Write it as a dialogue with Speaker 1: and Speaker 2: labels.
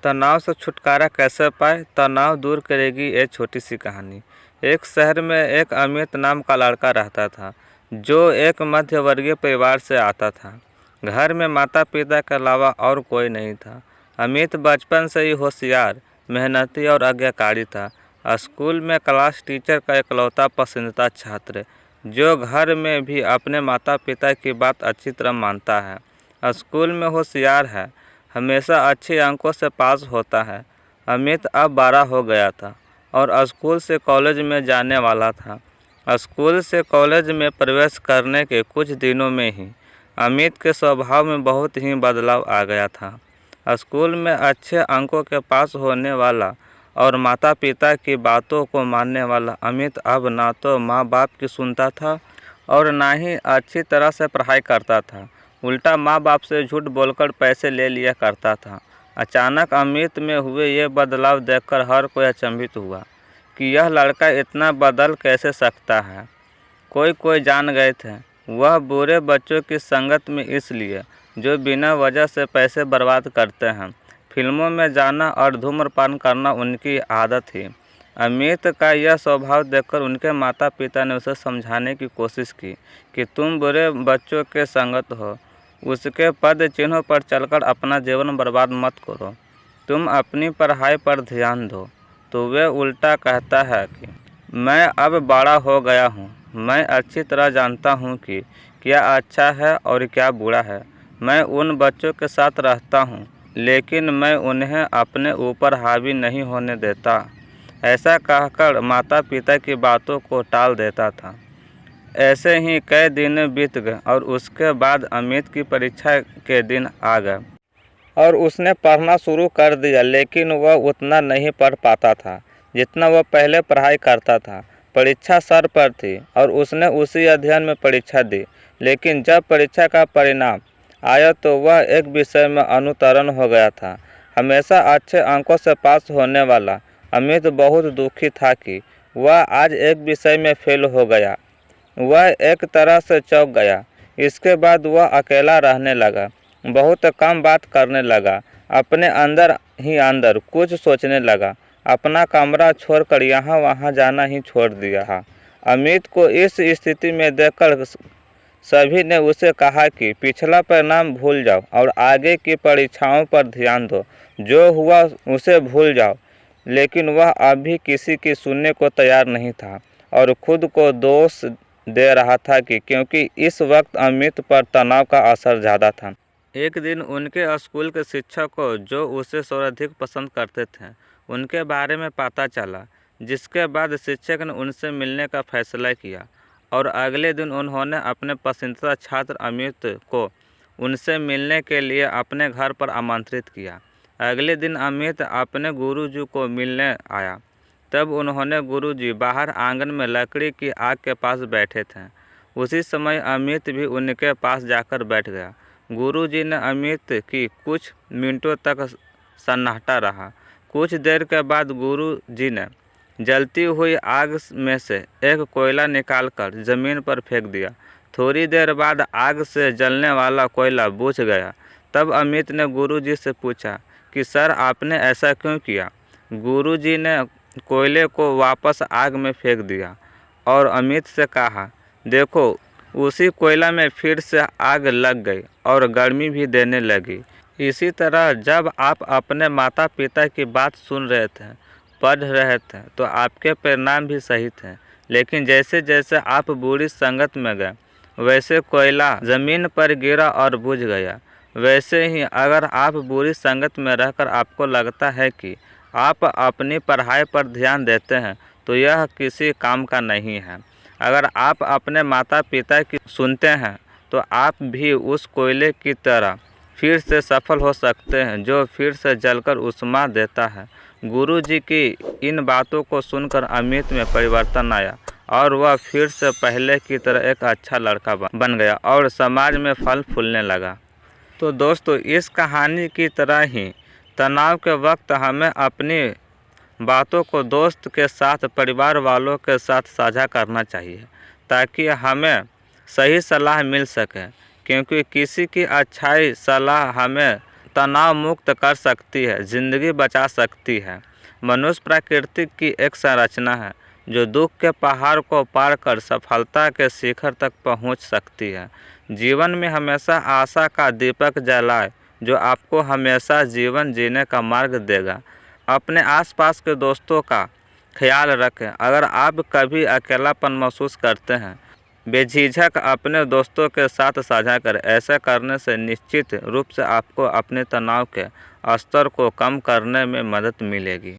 Speaker 1: तनाव से छुटकारा कैसे पाए? तनाव दूर करेगी ये छोटी सी कहानी। एक शहर में एक अमित नाम का लड़का रहता था, जो एक मध्यवर्गीय परिवार से आता था। घर में माता पिता के अलावा और कोई नहीं था। अमित बचपन से ही होशियार, मेहनती और आज्ञाकारी था। स्कूल में क्लास टीचर का इकलौता पसंदीदा छात्र, जो घर में भी अपने माता पिता की बात अच्छी तरह मानता है। स्कूल में होशियार है, हमेशा अच्छे अंकों से पास होता है। अमित अब 12 हो गया था और स्कूल से कॉलेज में जाने वाला था। स्कूल से कॉलेज में प्रवेश करने के कुछ दिनों में ही अमित के स्वभाव में बहुत ही बदलाव आ गया था। स्कूल में अच्छे अंकों के पास होने वाला और माता पिता की बातों को मानने वाला अमित अब ना तो माँ बाप की सुनता था और ना ही अच्छी तरह से पढ़ाई करता था। उल्टा माँ बाप से झूठ बोलकर पैसे ले लिया करता था। अचानक अमित में हुए ये बदलाव देखकर हर कोई अचंभित हुआ कि यह लड़का इतना बदल कैसे सकता है। कोई जान गए थे वह बुरे बच्चों की संगत में, इसलिए जो बिना वजह से पैसे बर्बाद करते हैं। फिल्मों में जाना और धूम्रपान करना उनकी आदत थी। अमित का यह स्वभाव देखकर उनके माता पिता ने उसे समझाने की कोशिश की कि तुम बुरे बच्चों के संगत हो, उसके पद चिन्हों पर चलकर अपना जीवन बर्बाद मत करो, तुम अपनी पढ़ाई पर ध्यान दो। तो वे उल्टा कहता है कि मैं अब बड़ा हो गया हूँ, मैं अच्छी तरह जानता हूँ कि क्या अच्छा है और क्या बुरा है। मैं उन बच्चों के साथ रहता हूँ, लेकिन मैं उन्हें अपने ऊपर हावी नहीं होने देता। ऐसा कहकर माता पिता की बातों को टाल देता था। ऐसे ही कई दिन बीत गए और उसके बाद अमित की परीक्षा के दिन आ गए और उसने पढ़ना शुरू कर दिया, लेकिन वह उतना नहीं पढ़ पाता था जितना वह पहले पढ़ाई करता था। परीक्षा सर पर थी और उसने उसी अध्ययन में परीक्षा दी, लेकिन जब परीक्षा का परिणाम आया तो वह एक विषय में अनुत्तीर्ण हो गया था। हमेशा अच्छे अंकों से पास होने वाला अमित बहुत दुखी था कि वह आज एक विषय में फेल हो गया। वह एक तरह से चौंक गया। इसके बाद वह अकेला रहने लगा, बहुत कम बात करने लगा, अपने अंदर ही अंदर कुछ सोचने लगा, अपना कमरा छोड़कर यहाँ वहाँ जाना ही छोड़ दिया। अमित को इस स्थिति में देखकर सभी ने उसे कहा कि पिछला परिणाम भूल जाओ और आगे की परीक्षाओं पर ध्यान दो, जो हुआ उसे भूल जाओ। लेकिन वह अभी किसी की सुनने को तैयार नहीं था और खुद को दोष दे रहा था कि क्योंकि इस वक्त अमित पर तनाव का असर ज़्यादा था। एक दिन उनके स्कूल के शिक्षक को, जो उसे सर्वाधिक पसंद करते थे, उनके बारे में पता चला, जिसके बाद शिक्षक ने उनसे मिलने का फैसला किया और अगले दिन उन्होंने अपने पसंदीदा छात्र अमित को उनसे मिलने के लिए अपने घर पर आमंत्रित किया। अगले दिन अमित अपने गुरुजी को मिलने आया। तब उन्होंने गुरुजी बाहर आंगन में लकड़ी की आग के पास बैठे थे। उसी समय अमित भी उनके पास जाकर बैठ गया। गुरुजी ने अमित की कुछ मिनटों तक सन्नाटा रहा। कुछ देर के बाद गुरुजी ने जलती हुई आग में से एक कोयला निकालकर जमीन पर फेंक दिया। थोड़ी देर बाद आग से जलने वाला कोयला बुझ गया। तब अमित ने गुरुजी से पूछा कि सर, आपने ऐसा क्यों किया? गुरुजी ने कोयले को वापस आग में फेंक दिया और अमित से कहा, देखो, उसी कोयला में फिर से आग लग गई और गर्मी भी देने लगी। इसी तरह जब आप अपने माता पिता की बात सुन रहे थे, पढ़ रहे थे, तो आपके परिणाम भी सही थे, लेकिन जैसे जैसे आप बुरी संगत में गए, वैसे कोयला जमीन पर गिरा और बुझ गया। वैसे ही अगर आप बुरी संगत में रहकर आपको लगता है कि आप अपनी पढ़ाई पर ध्यान देते हैं, तो यह किसी काम का नहीं है। अगर आप अपने माता पिता की सुनते हैं, तो आप भी उस कोयले की तरह फिर से सफल हो सकते हैं, जो फिर से जलकर ऊष्मा देता है। गुरुजी की इन बातों को सुनकर अमित में परिवर्तन आया और वह फिर से पहले की तरह एक अच्छा लड़का बन गया और समाज में फल फूलने लगा। तो दोस्तों, इस कहानी की तरह ही तनाव के वक्त हमें अपनी बातों को दोस्त के साथ, परिवार वालों के साथ साझा करना चाहिए, ताकि हमें सही सलाह मिल सके, क्योंकि किसी की अच्छाई सलाह हमें तनाव मुक्त कर सकती है, जिंदगी बचा सकती है। मनुष्य प्रकृति की एक संरचना है जो दुख के पहाड़ को पार कर सफलता के शिखर तक पहुंच सकती है। जीवन में हमेशा आशा का दीपक जलाए जो आपको हमेशा जीवन जीने का मार्ग देगा। अपने आसपास के दोस्तों का ख्याल रखें। अगर आप कभी अकेलापन महसूस करते हैं, बेझिझक अपने दोस्तों के साथ साझा करें। ऐसा करने से निश्चित रूप से आपको अपने तनाव के स्तर को कम करने में मदद मिलेगी।